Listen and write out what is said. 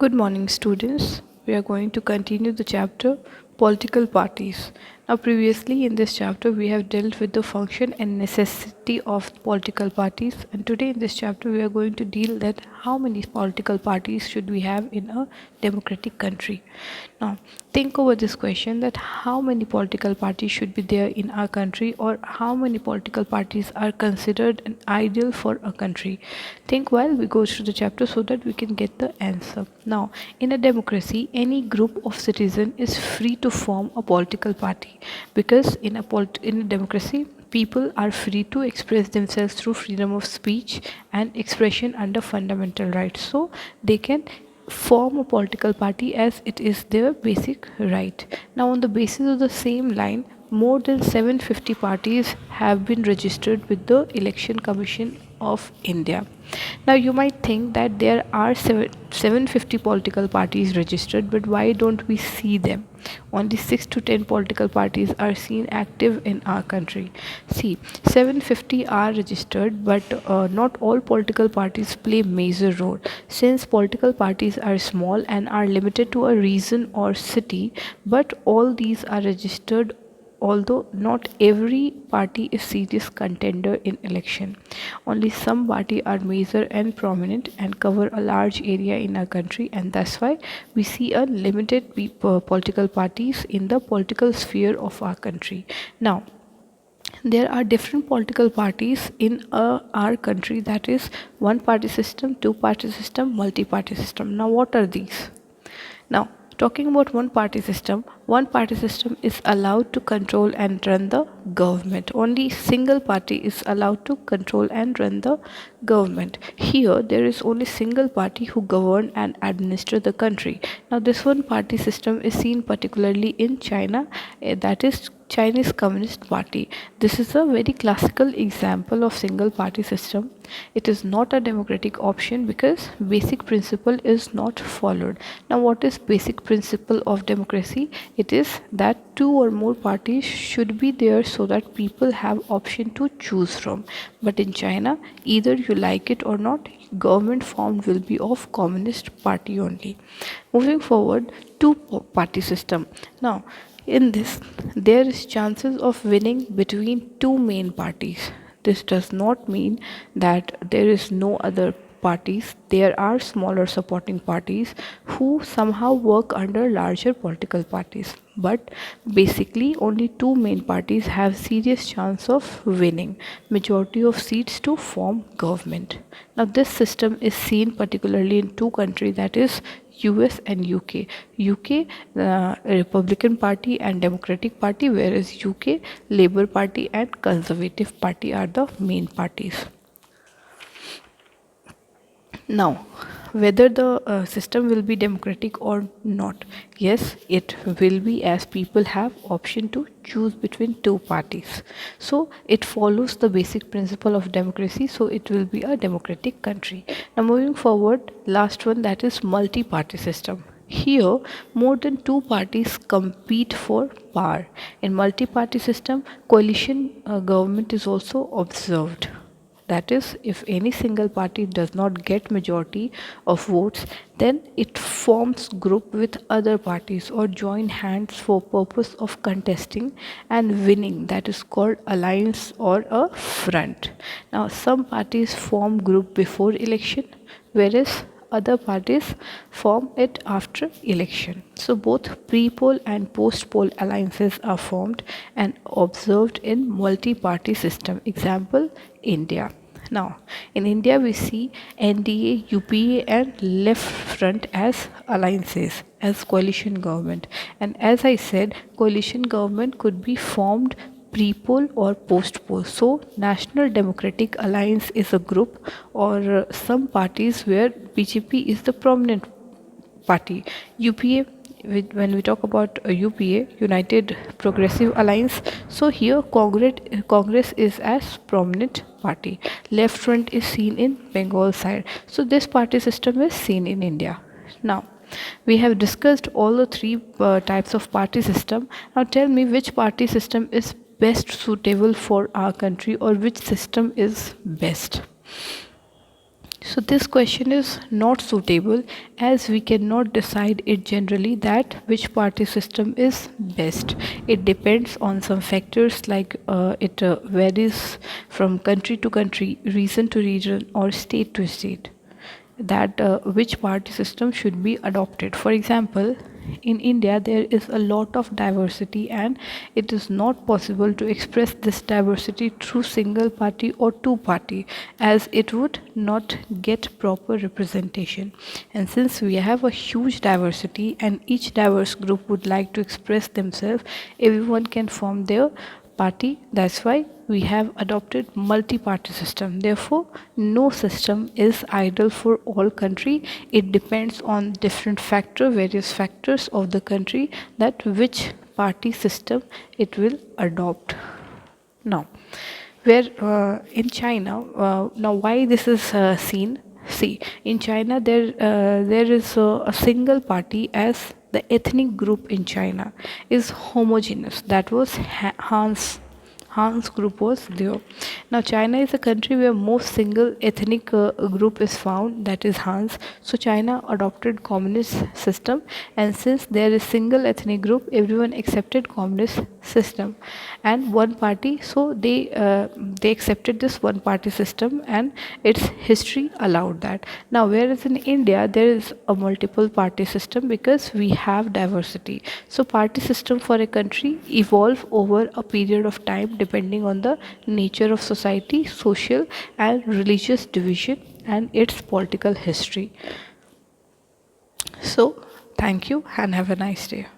Good morning, students. We are going to continue the chapter Political Parties. Now, previously in this chapter, we have dealt with the function and necessity of political parties, and today in this chapter, we are going to deal that how many political parties should we have in a democratic country. Now, think over this question that how many political parties should be there in our country, or how many political parties are considered an ideal for a country. Think while we go through the chapter so that we can get the answer. Now, in a democracy, any group of citizens is free to form a political party because in a democracy, people are free to express themselves through freedom of speech and expression under fundamental rights. So they can form a political party as it is their basic right. Now, on the basis of the same line, more than 750 parties have been registered with the Election Commission of India. Now, you might think that there are 750 political parties registered, but why don't we see them? Only 6 to 10 political parties are seen active in our country. See, 750 are registered, but not all political parties play major role. Since political parties are small and are limited to a region or city, but all these are registered, although not every party is serious contender in election. Only some party are major and prominent and cover a large area in our country, and that's why we see a limited political parties in the political sphere of our country. Now, there are different political parties in our country, that is one party system, two party system, multi party system. Now, what are these? Now, talking about one party system is allowed to control and run the government. Only single party is allowed to control and run the government. Here, there is only single party who govern and administer the country. Now, this one party system is seen particularly in China, that is Chinese Communist Party. This is a very classical example of single party system. It is not a democratic option because basic principle is not followed. Now, what is basic principle of democracy? It is that two or more parties should be there so that people have option to choose from. But in China, either you like it or not, government formed will be of Communist Party only. Moving forward, two party system. Now, in this, there is chances of winning between two main parties. This does not mean that there is no other parties. There are smaller supporting parties who somehow work under larger political parties. But basically, only two main parties have serious chance of winning majority of seats to form government. Now, this system is seen particularly in two countries, that is US and UK. UK, Republican Party and Democratic Party, whereas UK, Labour Party and Conservative Party are the main parties. Now, whether the system will be democratic or not, yes, it will be, as people have option to choose between two parties. So it follows the basic principle of democracy, so it will be a democratic country. Now, moving forward, last one, that is multi-party system. Here, more than two parties compete for power. In multi-party system, coalition government is also observed. That is, if any single party does not get majority of votes, then it forms group with other parties or join hands for purpose of contesting and winning. That is called alliance or a front. Now, some parties form group before election, whereas other parties form it after election. So both pre-poll and post-poll alliances are formed and observed in multi-party system. Example, India. Now, in India, we see NDA, UPA, and Left Front as alliances, as coalition government. And as I said, coalition government could be formed pre-poll or post-poll. So, National Democratic Alliance is a group or some parties where BJP is the prominent party. UPA, when we talk about UPA, United Progressive Alliance, so here Congress is as prominent party. Left Front is seen in Bengal side. So this party system is seen in India. Now, we have discussed all the three types of party system. Now tell me which party system is best suitable for our country, or which system is best. So this question is not suitable as we cannot decide it generally that which party system is best. It depends on some factors like it varies from country to country, region to region, or state to state, that which party system should be adopted. For example, in India there is a lot of diversity and it is not possible to express this diversity through single party or two party, as it would not get proper representation. And since we have a huge diversity and each diverse group would like to express themselves, everyone can form their party. That's why we have adopted multi-party system. Therefore, no system is ideal for all country. It depends on different various factors of the country, that which party system it will adopt. Now, where in China, now why this is seen? See, in China there is a single party, as the ethnic group in China is homogeneous. That was Hans group was there. Now China is a country where most single ethnic group is found, that is Hans. So China adopted communist system, and since there is single ethnic group, everyone accepted communist system and one party. So they accepted this one party system, and its history allowed that. Now whereas in India there is a multiple party system because we have diversity. So party system for a country evolve over a period of time depending on the nature of society, social and religious division, and its political history. So thank you and have a nice day.